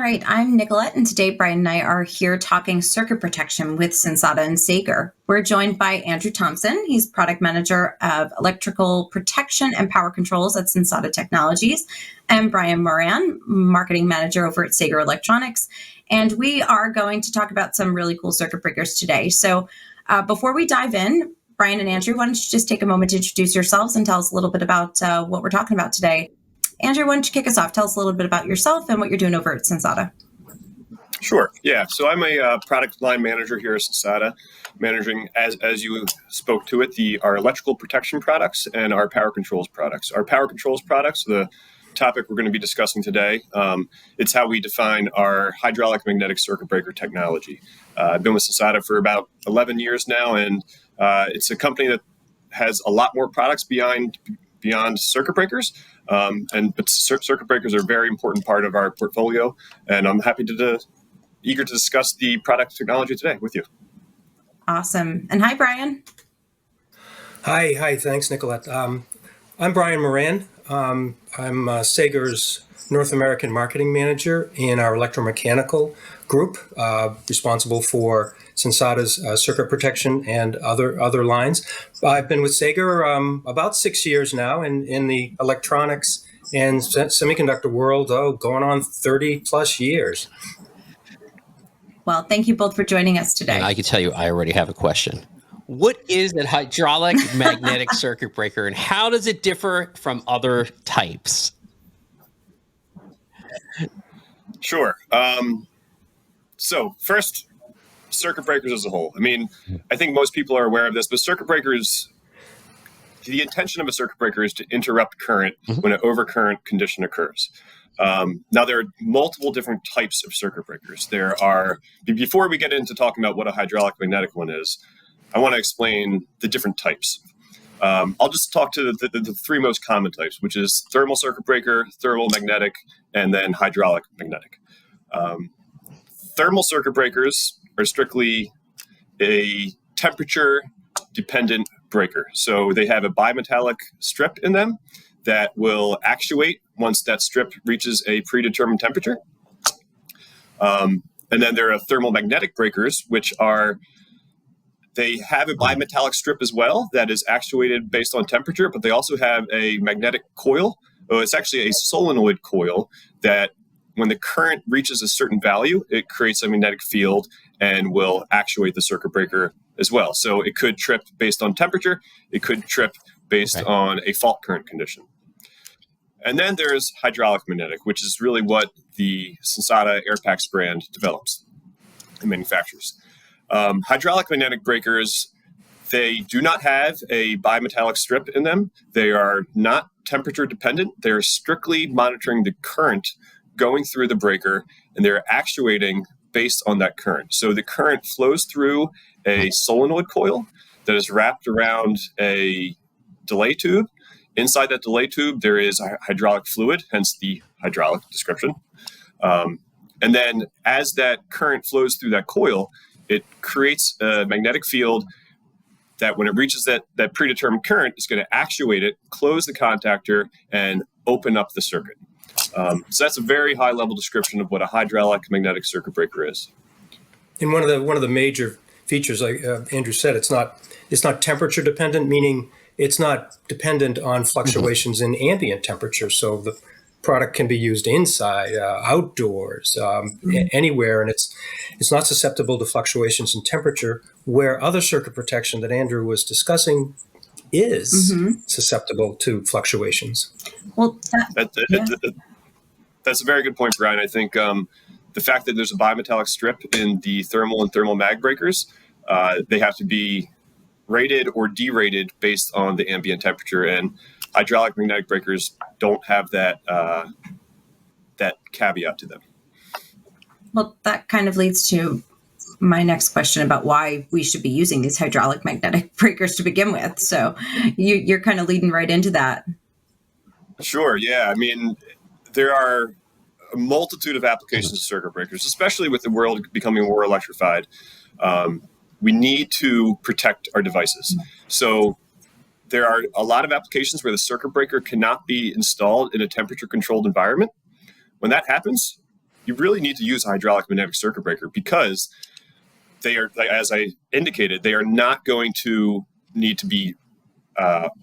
right, I'm Nicolette, and today Brian and I are here talking circuit protection with Sensata and Sager. We're joined by Andrew Thompson. He's product manager of electrical protection and power controls at Sensata Technologies, and Brian Moran, marketing manager over at Sager Electronics. And we are going to talk about some really cool circuit breakers today. So before we dive in, Brian and Andrew, why don't you just take a moment to introduce yourselves and tell us a little bit about what we're talking about today. Andrew, why don't you kick us off? Tell us a little bit about yourself and what you're doing over at Sensata. Sure. Yeah. So I'm a product line manager here at Sensata, managing, as you spoke to it, our electrical protection products and our power controls products. Our power controls products, the topic we're going to be discussing today, it's how we define our hydraulic magnetic circuit breaker technology. I've been with Sensata for about 11 years now, and it's a company that has a lot more products beyond circuit breakers. But circuit breakers are a very important part of our portfolio, and I'm eager to discuss the product technology today with you. Awesome. And hi, Brian. Hi. Thanks, Nicolette. I'm Brian Moran. I'm Sager's North American marketing manager in our electromechanical group, responsible for Sensata's circuit protection and other lines. I've been with Sager about 6 years now in the electronics and semiconductor world, going on 30 plus years. Well, thank you both for joining us today. And I can tell you, I already have a question. What is a hydraulic magnetic circuit breaker, and how does it differ from other types? Sure. So first, circuit breakers as a whole. I mean, I think most people are aware of this, but circuit breakers, the intention of a circuit breaker is to interrupt current when an overcurrent condition occurs. Now, there are multiple different types of circuit breakers. Before we get into talking about what a hydraulic magnetic one is, I want to explain the different types. I'll just talk to the three most common types, which is thermal circuit breaker, thermal magnetic, and then hydraulic magnetic. Thermal circuit breakers are strictly a temperature-dependent breaker. So they have a bimetallic strip in them that will actuate once that strip reaches a predetermined temperature. And then there are thermal magnetic breakers, they have a bimetallic strip as well that is actuated based on temperature, but they also have a magnetic coil. It's actually a solenoid coil that when the current reaches a certain value, it creates a magnetic field and will actuate the circuit breaker as well. So it could trip based on temperature. It could trip based on a fault current condition. And then there's hydraulic magnetic, which is really what the Sensata Airpax brand develops and manufactures. Hydraulic magnetic breakers, they do not have a bimetallic strip in them. They are not temperature dependent. They're strictly monitoring the current going through the breaker, and they're actuating based on that current. So the current flows through a solenoid coil that is wrapped around a delay tube. Inside that delay tube, there is hydraulic fluid, hence the hydraulic description. And then as that current flows through that coil, it creates a magnetic field that when it reaches that predetermined current, it's going to actuate it, close the contactor, and open up the circuit. So that's a very high-level description of what a hydraulic magnetic circuit breaker is. And one of the major features, like Andrew said, it's not temperature dependent, meaning it's not dependent on fluctuations in ambient temperature. So the product can be used inside, outdoors, anywhere, and it's not susceptible to fluctuations in temperature, where other circuit protection that Andrew was discussing is susceptible to fluctuations. Well, that's a very good point, Brian. I think the fact that there's a bimetallic strip in the thermal and thermal mag breakers, they have to be rated or derated based on the ambient temperature, and hydraulic magnetic breakers don't have that caveat to them. Well, that kind of leads to my next question about why we should be using these hydraulic magnetic breakers to begin with. So you're kind of leading right into that. Sure. Yeah. I mean, there are a multitude of applications of circuit breakers, especially with the world becoming more electrified. We need to protect our devices. So there are a lot of applications where the circuit breaker cannot be installed in a temperature-controlled environment. When that happens, you really need to use a hydraulic magnetic circuit breaker because they are, as I indicated, they are not going to need to be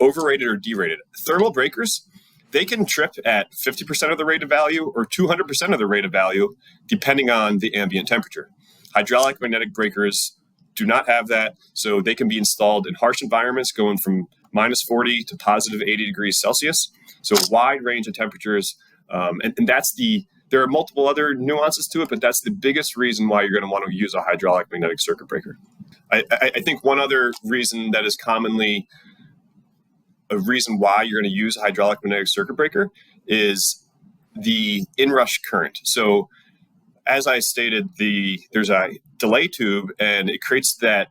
overrated or derated. Thermal breakers, they can trip at 50% of the rated value or 200% of the rated value, depending on the ambient temperature. Hydraulic magnetic breakers do not have that, so they can be installed in harsh environments going from minus 40 to positive 80 degrees Celsius. So a wide range of temperatures. And there are multiple other nuances to it, but that's the biggest reason why you're going to want to use a hydraulic magnetic circuit breaker. I think one other reason that is commonly a reason why you're going to use a hydraulic magnetic circuit breaker is the inrush current. So as I stated, there's a delay tube and it creates that,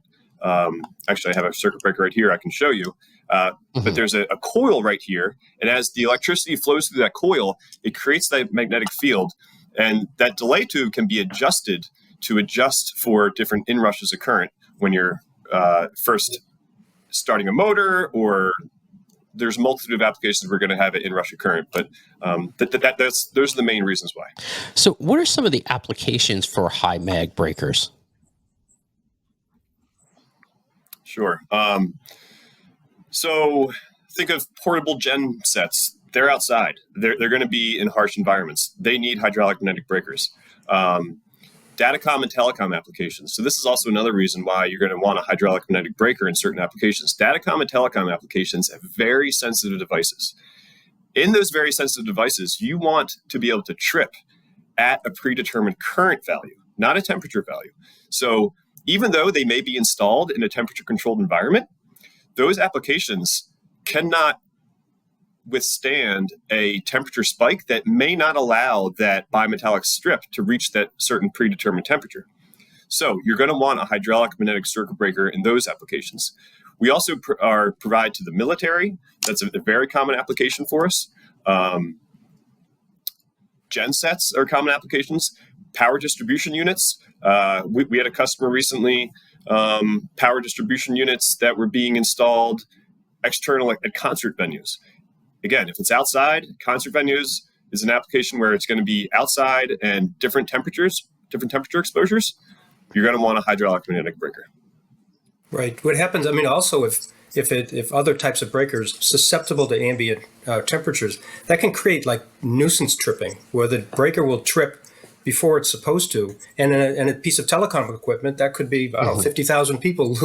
actually I have a circuit breaker right here I can show you, but there's a coil right here. And as the electricity flows through that coil, it creates that magnetic field. And that delay tube can be adjusted to adjust for different inrushes of current when you're first starting a motor, or there's a multitude of applications we're going to have an inrush of current, but those are the main reasons why. So what are some of the applications for high mag breakers? Sure. So think of portable gen sets. They're outside. They're going to be in harsh environments. They need hydraulic magnetic breakers. Datacom and telecom applications. So this is also another reason why you're going to want a hydraulic magnetic breaker in certain applications. Datacom and telecom applications have very sensitive devices. In those very sensitive devices, you want to be able to trip at a predetermined current value, not a temperature value. So even though they may be installed in a temperature-controlled environment, those applications cannot withstand a temperature spike that may not allow that bimetallic strip to reach that certain predetermined temperature. So you're going to want a hydraulic magnetic circuit breaker in those applications. We also provide to the military. That's a very common application for us. Gen sets are common applications. Power distribution units. We had a customer recently, power distribution units that were being installed external at concert venues. Again, if it's outside, concert venues is an application where it's going to be outside and different temperature exposures. You're going to want a hydraulic magnetic breaker. Right. What happens, I mean, also if other types of breakers susceptible to ambient temperatures, that can create like nuisance tripping, where the breaker will trip before it's supposed to. And in a piece of telecom equipment, that could be, 50,000 people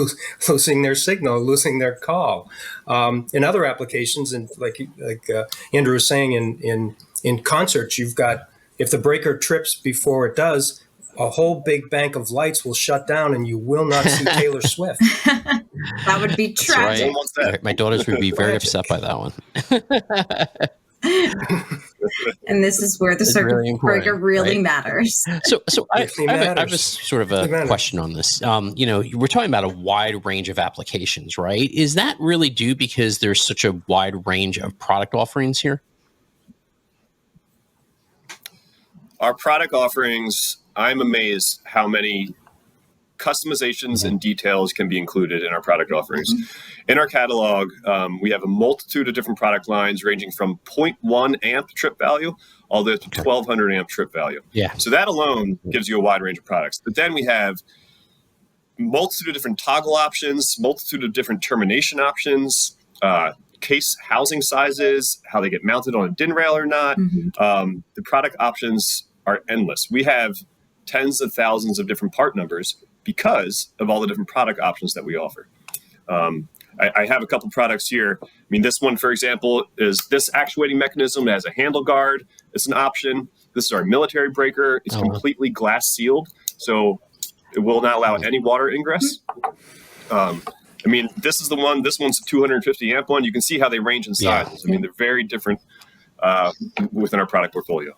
losing their signal, losing their call. In other applications, and like Andrew was saying, in concerts, you've got, if the breaker trips before it does, a whole big bank of lights will shut down and you will not see Taylor Swift. That would be tragic. Right. My daughters would be very upset by that one. And this is where the circuit breaker really matters. So I have a sort of a question on this. We're talking about a wide range of applications, right? Is that really due because there's such a wide range of product offerings here? Our product offerings, I'm amazed how many customizations and details can be included in our product offerings. In our catalog, we have a multitude of different product lines ranging from 0.1 amp trip value all the way to 1200 amp trip value. Yeah. So that alone gives you a wide range of products. But then we have multitude of different toggle options, multitude of different termination options, case housing sizes, how they get mounted on a DIN rail or not. The product options are endless. We have tens of thousands of different part numbers because of all the different product options that we offer. I have a couple products here. I mean, this one, for example, is this actuating mechanism. It has a handle guard. It's an option. This is our military breaker. It's completely glass sealed, so it will not allow any water ingress. I mean, this is the one. This one's a 250 amp one. You can see how they range in sizes. I mean, they're very different within our product portfolio.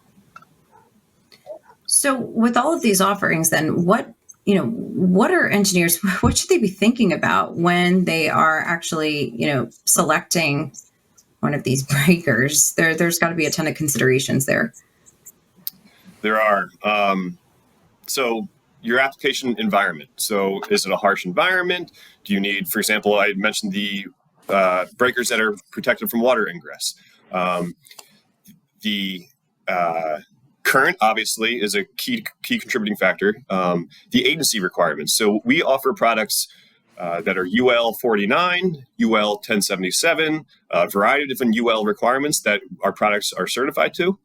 So with all of these offerings, then what are engineers, what should they be thinking about when they are actually, selecting one of these breakers? There's got to be a ton of considerations there. There are. So your application environment. So is it a harsh environment? Do you need, for example, I mentioned the breakers that are protected from water ingress. Current, obviously, is a key contributing factor. The agency requirements. So we offer products that are UL 49, UL 1077, a variety of different UL requirements that our products are certified to.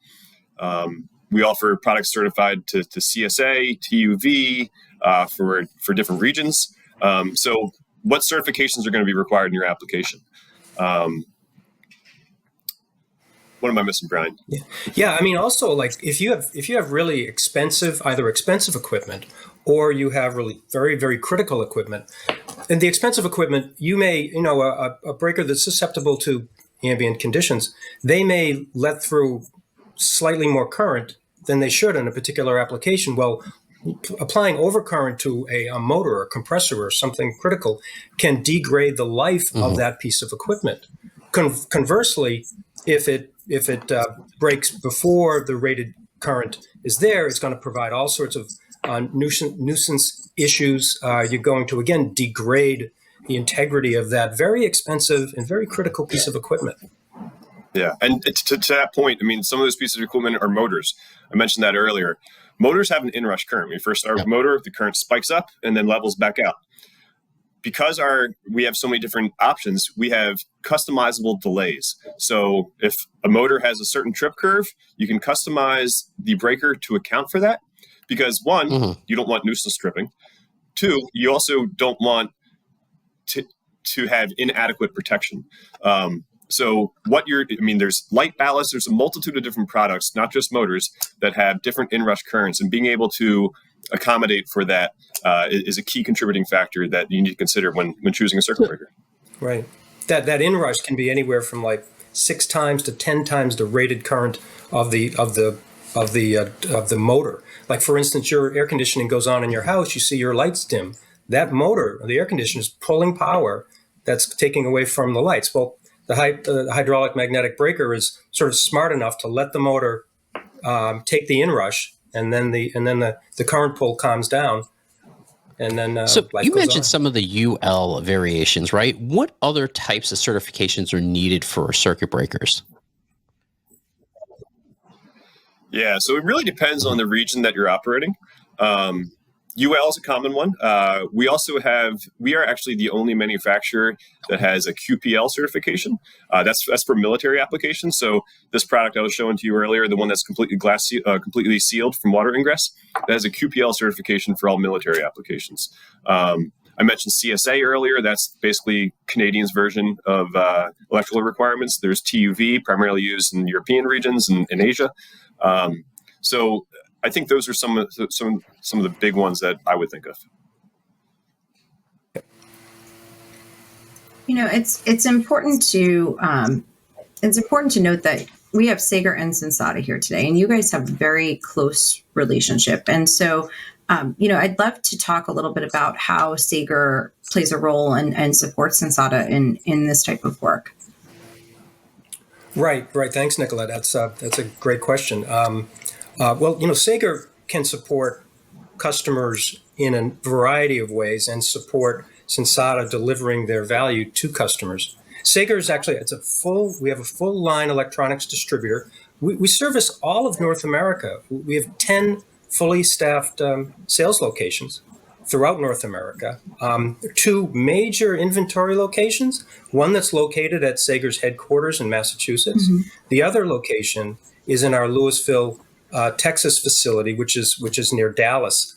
We offer products certified to CSA, TUV for different regions. So what certifications are going to be required in your application? What am I missing, Brian? Yeah. I mean, also, like if you have really either expensive equipment, or you have really very, very critical equipment, and the expensive equipment, you may, a breaker that's susceptible to ambient conditions, they may let through slightly more current than they should in a particular application. Well, applying overcurrent to a motor or compressor or something critical can degrade the life of that piece of equipment. Conversely, if it breaks before the rated current is there, it's going to provide all sorts of nuisance issues. You're going to, again, degrade the integrity of that very expensive and very critical piece of equipment. Yeah, and to that point, I mean, some of those pieces of equipment are motors. I mentioned that earlier. Motors have an inrush current. When you first start with a motor, the current spikes up and then levels back out. Because we have so many different options, we have customizable delays. So if a motor has a certain trip curve, you can customize the breaker to account for that. Because one, you don't want nuisance tripping. Two, you also don't want to have inadequate protection. So there's light ballasts, there's a multitude of different products, not just motors, that have different inrush currents, and being able to accommodate for that is a key contributing factor that you need to consider when choosing a circuit breaker. Right. That inrush can be anywhere from like 6 times to 10 times the rated current of the motor. Like, for instance, your air conditioning goes on in your house, you see your lights dim. That motor, the air conditioner, is pulling power that's taking away from the lights. Well, the hydraulic magnetic breaker is sort of smart enough to let the motor take the inrush, and then the current pull calms down, and then so you mentioned on. Some of the UL variations, right? What other types of certifications are needed for circuit breakers? Yeah, so it really depends on the region that you're operating. UL is a common one. We are actually the only manufacturer that has a QPL certification. That's for military applications. So this product I was showing to you earlier, the one that's completely sealed from water ingress, that has a QPL certification for all military applications. I mentioned CSA earlier. That's basically Canadian's version of electrical requirements. There's TUV, primarily used in European regions and in Asia. So I think those are some of the big ones that I would think of. It's important to note that we have Sager and Sensata here today, and you guys have a very close relationship. And so, I'd love to talk a little bit about how Sager plays a role and supports Sensata in this type of work. Right. Thanks, Nicolette. That's a great question. Sager can support customers in a variety of ways and support Sensata delivering their value to customers. Sager is actually, we have a full line electronics distributor. We service all of North America. We have 10 fully staffed sales locations throughout North America. 2 major inventory locations, one that's located at Sager's headquarters in Massachusetts. Mm-hmm. The other location is in our Louisville, Texas facility, which is near Dallas.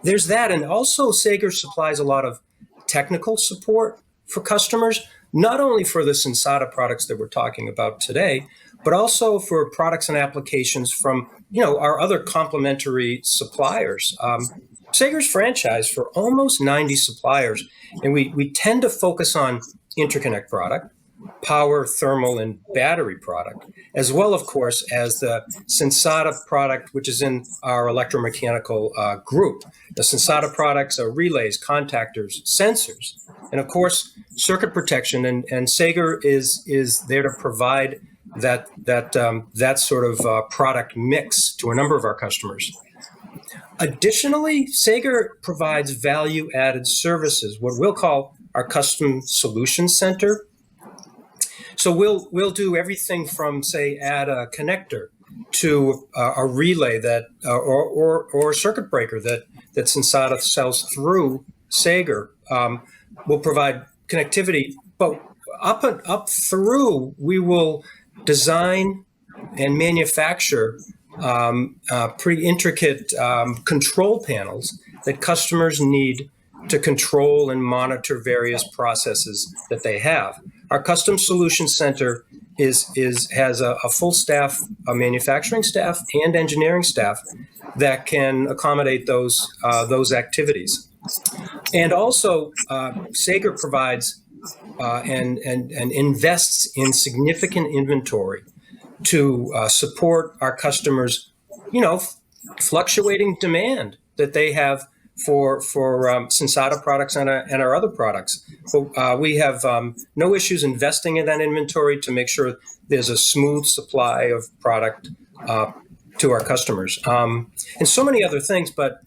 There's that, and also Sager supplies a lot of technical support for customers, not only for the Sensata products that we're talking about today, but also for products and applications from our other complementary suppliers. Sager's franchised for almost 90 suppliers, and we tend to focus on interconnect product, power, thermal, and battery product, as well, of course, as the Sensata product, which is in our electromechanical group. The Sensata products are relays, contactors, sensors, and of course, circuit protection. And Sager is there to provide that sort of product mix to a number of our customers. Additionally, Sager provides value-added services, what we'll call our Custom Solutions Center. So we'll do everything from, say, add a connector to a relay that or a circuit breaker that Sensata sells through Sager will provide connectivity. But up through, we will design and manufacture pretty intricate control panels that customers need to control and monitor various processes that they have. Our Custom Solutions Center has a full staff, a manufacturing staff and engineering staff that can accommodate those activities. And also, Sager provides and invests in significant inventory to support our customers, fluctuating demand that they have for Sensata products and our other products. But we have no issues investing in that inventory to make sure there's a smooth supply of product to our customers, and so many other things. But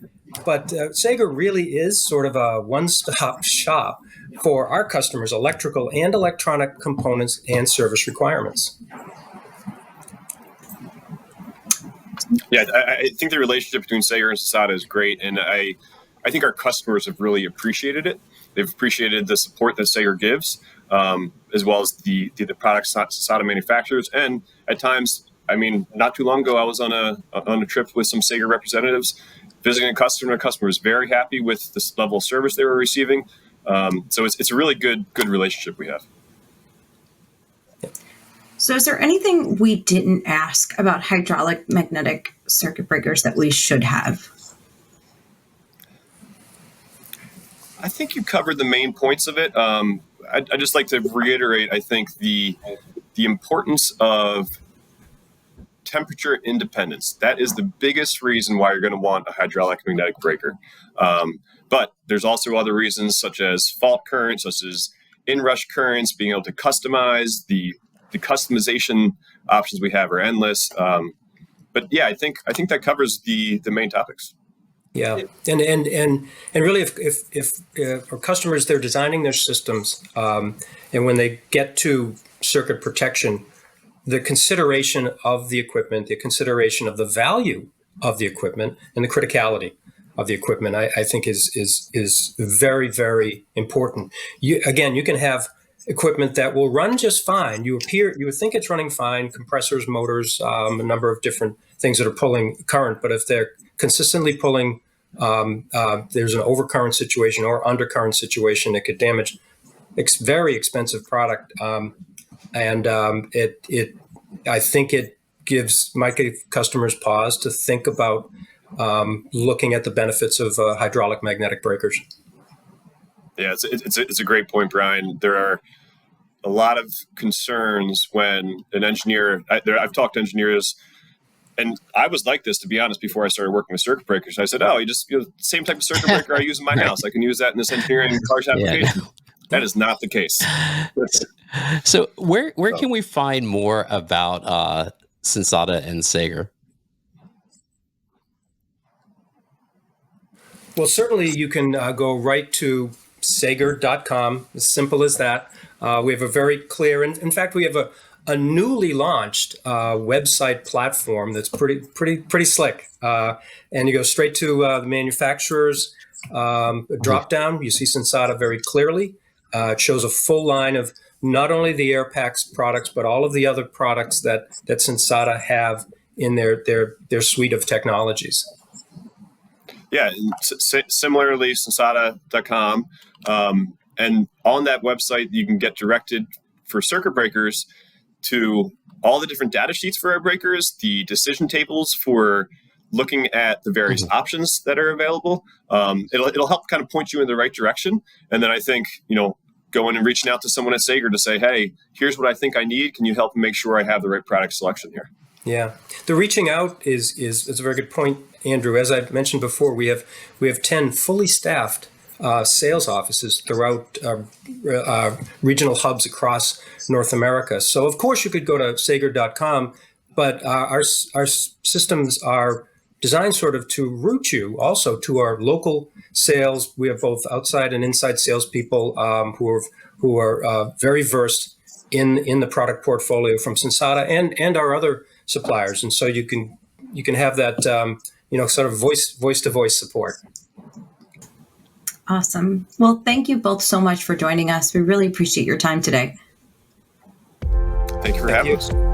Sager really is sort of a one-stop shop for our customers' electrical and electronic components and service requirements. Yeah, I think the relationship between Sager and Sensata is great, and I think our customers have really appreciated it. They've appreciated the support that Sager gives, as well as the products Sensata manufactures. And at times, not too long ago, I was on a trip with some Sager representatives, visiting a customer. The customer was very happy with this level of service they were receiving. So it's a really good relationship we have. So is there anything we didn't ask about hydraulic magnetic circuit breakers that we should have? I think you covered the main points of it. I'd just like to reiterate, I think, the importance of temperature independence. That is the biggest reason why you're going to want a hydraulic magnetic breaker. But there's also other reasons, such as fault current, such as inrush currents, being able to customize. The customization options we have are endless. But yeah, I think that covers the main topics. Yeah, and really, if our customers, they're designing their systems, and when they get to circuit protection, the consideration of the equipment, the consideration of the value of the equipment, and the criticality of the equipment, I think is very, very important. You can have equipment that will run just fine. You would think it's running fine, compressors, motors, a number of different things that are pulling current, but if they're consistently pulling, there's an overcurrent situation or undercurrent situation that could damage very expensive product. I think it might give customers pause to think about looking at the benefits of hydraulic magnetic breakers. Yeah, it's a great point, Brian. There are a lot of concerns when an engineer. I've talked to engineers, and I was like this, to be honest, before I started working with circuit breakers. I said, same type of circuit breaker I use in my house. I can use that in this engineering harsh application. That is not the case. So where can we find more about Sensata and Sager? Well, certainly you can go right to Sager.com, as simple as that. We have a very clear, in fact, we have a newly launched website platform that's pretty slick. And you go straight to the manufacturer's drop down. You see Sensata very clearly. It shows a full line of not only the AirPax products, but all of the other products that Sensata have in their suite of technologies. Yeah, similarly, Sensata.com. And on that website, you can get directed for circuit breakers to all the different data sheets for our breakers, the decision tables for looking at the various options that are available. It'll help kind of point you in the right direction. And then I think, going and reaching out to someone at Sager to say, hey, here's what I think I need. Can you help me make sure I have the right product selection here? Yeah, the reaching out is a very good point, Andrew. As I mentioned before, we have 10 fully staffed sales offices throughout regional hubs across North America. So of course you could go to Sager.com, but our systems are designed sort of to route you also to our local sales. We have both outside and inside salespeople who are very versed in the product portfolio from Sensata and our other suppliers, and so you can have that sort of voice to voice support. Awesome. Well, thank you both so much for joining us. We really appreciate your time today. Thank you for having us.